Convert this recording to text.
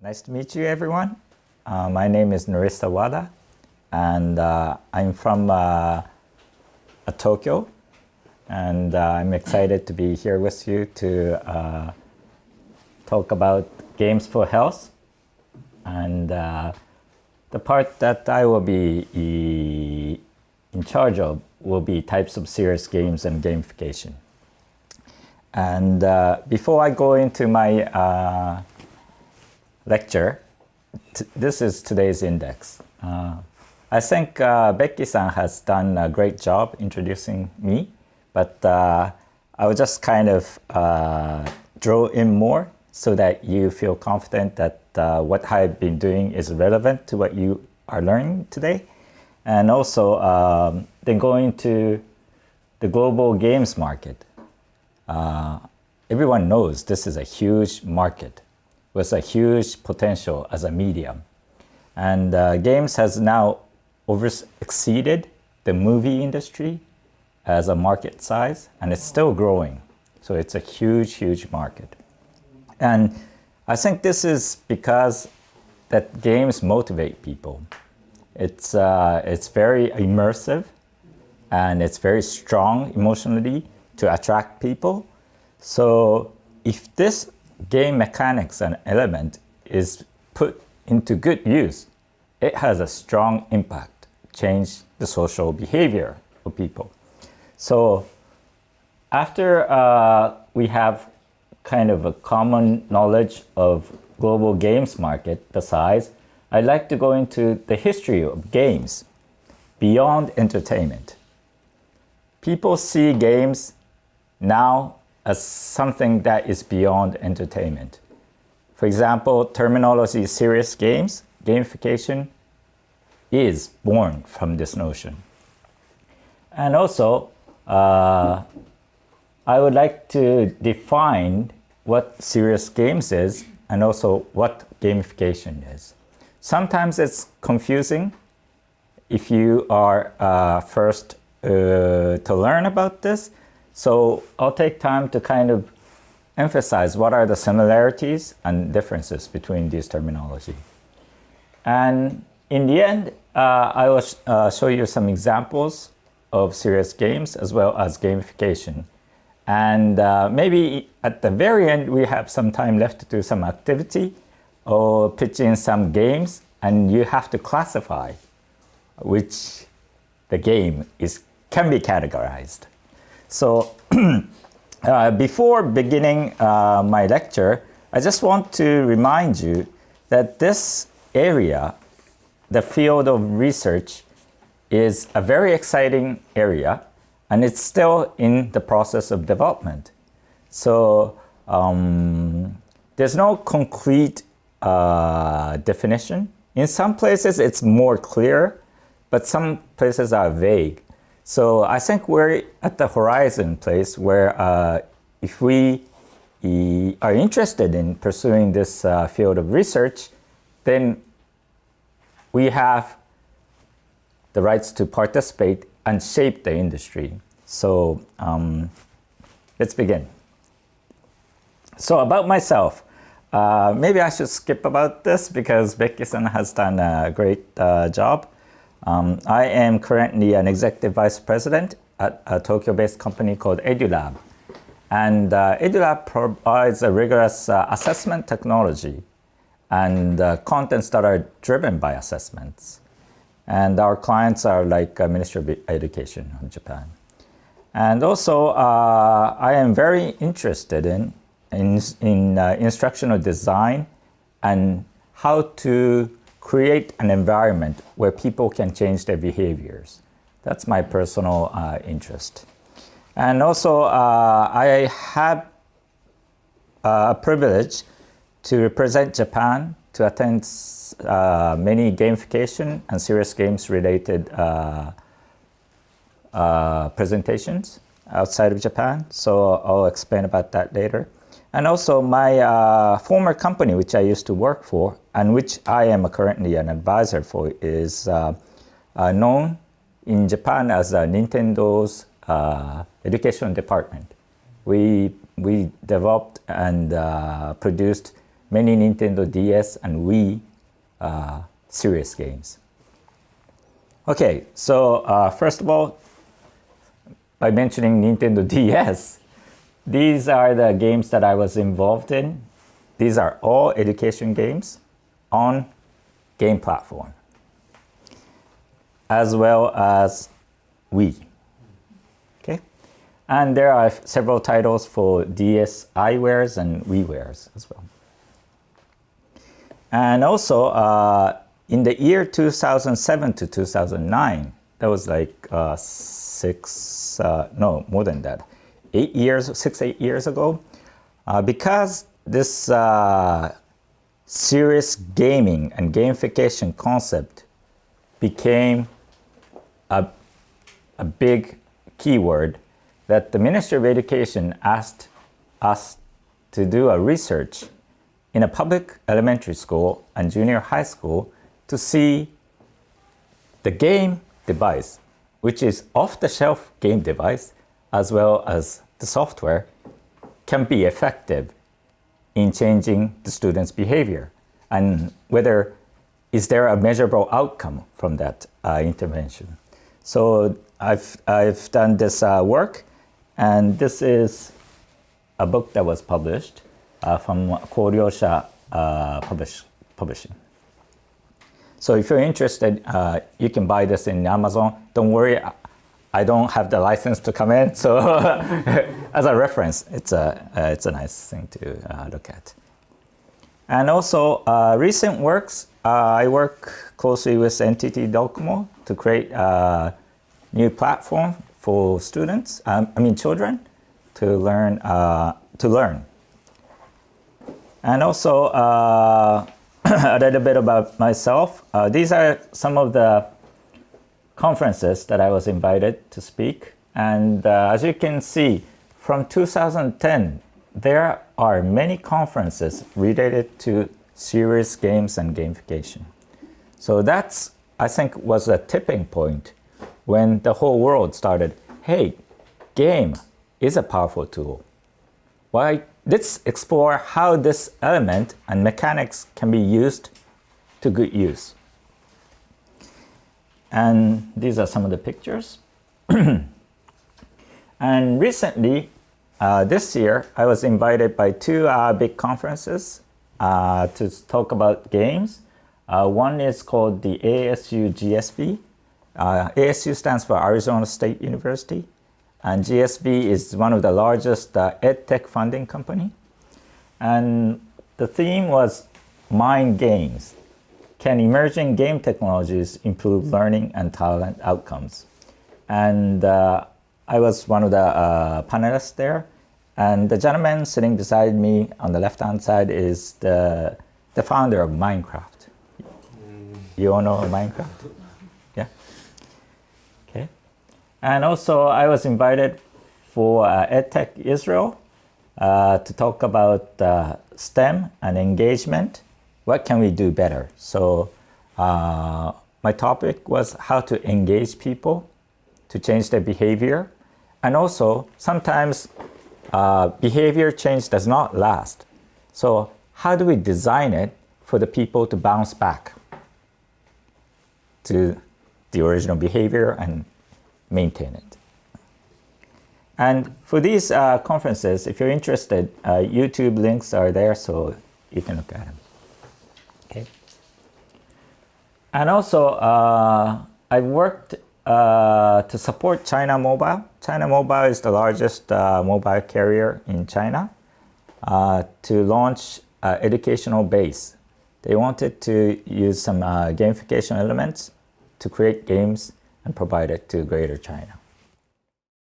Nice to meet you, everyone. My name is Norihisa Wada, and I'm from Tokyo, and I'm excited to be here with you to talk about games for health. And the part that I will be in charge of will be types of serious games and gamification. And before I go into my lecture, this is today's index. I think Becky-san has done a great job introducing me, but I will just kind of draw in more so that you feel confident that what I've been doing is relevant to what you are learning today. And also then going to the global games market. Everyone knows this is a huge market with a huge potential as a medium. And games has now exceeded the movie industry as a market size, and it's still growing. So it's a huge, huge market. And I think this is because that games motivate people. It's very immersive, and it's very strong emotionally to attract people. So if this game mechanics and element is put into good use, it has a strong impact, change the social behavior of people. So after we have kind of a common knowledge of global games market, the size, I'd like to go into the history of games beyond entertainment. People see games now as something that is beyond entertainment. For example, terminology serious games, gamification is born from this notion. And also, I would like to define what serious games is and also what gamification is. Sometimes it's confusing if you are first to learn about this. So I'll take time to kind of emphasize what are the similarities and differences between these terminology. And in the end, I will show you some examples of serious games as well as gamification. And maybe at the very end, we have some time left to do some activity or pitch in some games, and you have to classify which the game can be categorized. So before beginning my lecture, I just want to remind you that this area, the field of research, is a very exciting area, and it's still in the process of development. So there's no concrete definition. In some places it's more clear, but some places are vague. So I think we're at the horizon place where if we are interested in pursuing this field of research, then we have the rights to participate and shape the industry. So let's begin. So about myself, maybe I should skip about this because Becky-san has done a great job. I am currently an executive vice president at a Tokyo-based company called EduLab. And EduLab provides a rigorous assessment technology and contents that are driven by assessments. And our clients are like Ministry of Education of Japan. And also, I am very interested in instructional design and how to create an environment where people can change their behaviors. That's my personal interest. And also, I have a privilege to represent Japan, to attend many gamification and serious games related presentations outside of Japan. So I'll explain about that later. And also my former company, which I used to work for, and which I am currently an advisor for, is known in Japan as Nintendo's education department. We developed and produced many Nintendo DS and Wii serious games. Okay, so first of all, by mentioning Nintendo DS, these are the games that I was involved in. These are all education games on game platform, as well as Wii. Okay, and there are several titles for DS iWares and WiiWares as well. And also, in the year 2007 to 2009, that was like more than that, 8 years ago, because this serious gaming and gamification concept became a big keyword, that the Ministry of Education asked us to do a research in a public elementary school and junior high school to see the game device, which is off-the-shelf game device, as well as the software, can be effective in changing the students' behavior, and whether is there a measurable outcome from that intervention. So I've done this work, and this is a book that was published from Koryosha Publishing. So if you're interested, you can buy this in Amazon. Don't worry, I don't have the license to come in. So as a reference, it's a nice thing to look at. And also recent works, I work closely with NTT Docomo to create a new platform for students, children, to learn. And also a little bit about myself. These are some of the conferences that I was invited to speak. And as you can see, from 2010, there are many conferences related to serious games and gamification. So that's, I think, was a tipping point when the whole world started, hey, game is a powerful tool. Let's explore how this element and mechanics can be used to good use. And these are some of the pictures. And recently, this year, I was invited by two big conferences to talk about games. One is called the ASU GSV. ASU stands for Arizona State University. And GSV is one of the largest EdTech funding company. And the theme was Mind Games. Can emerging game technologies improve learning and talent outcomes? And I was one of the panelists there. And the gentleman sitting beside me on the left-hand side is the founder of Minecraft. You all know Minecraft? Yeah? Okay. And also, I was invited for EdTech Israel to talk about STEM and engagement. What can we do better? So my topic was how to engage people to change their behavior. And also, sometimes behavior change does not last. So how do we design it for the people to bounce back to the original behavior and maintain it? And for these conferences, if you're interested, YouTube links are there, so you can look at them. Okay. And also, I worked to support China Mobile. China Mobile is the largest mobile carrier in China, to launch educational base. They wanted to use some gamification elements to create games and provide it to Greater China.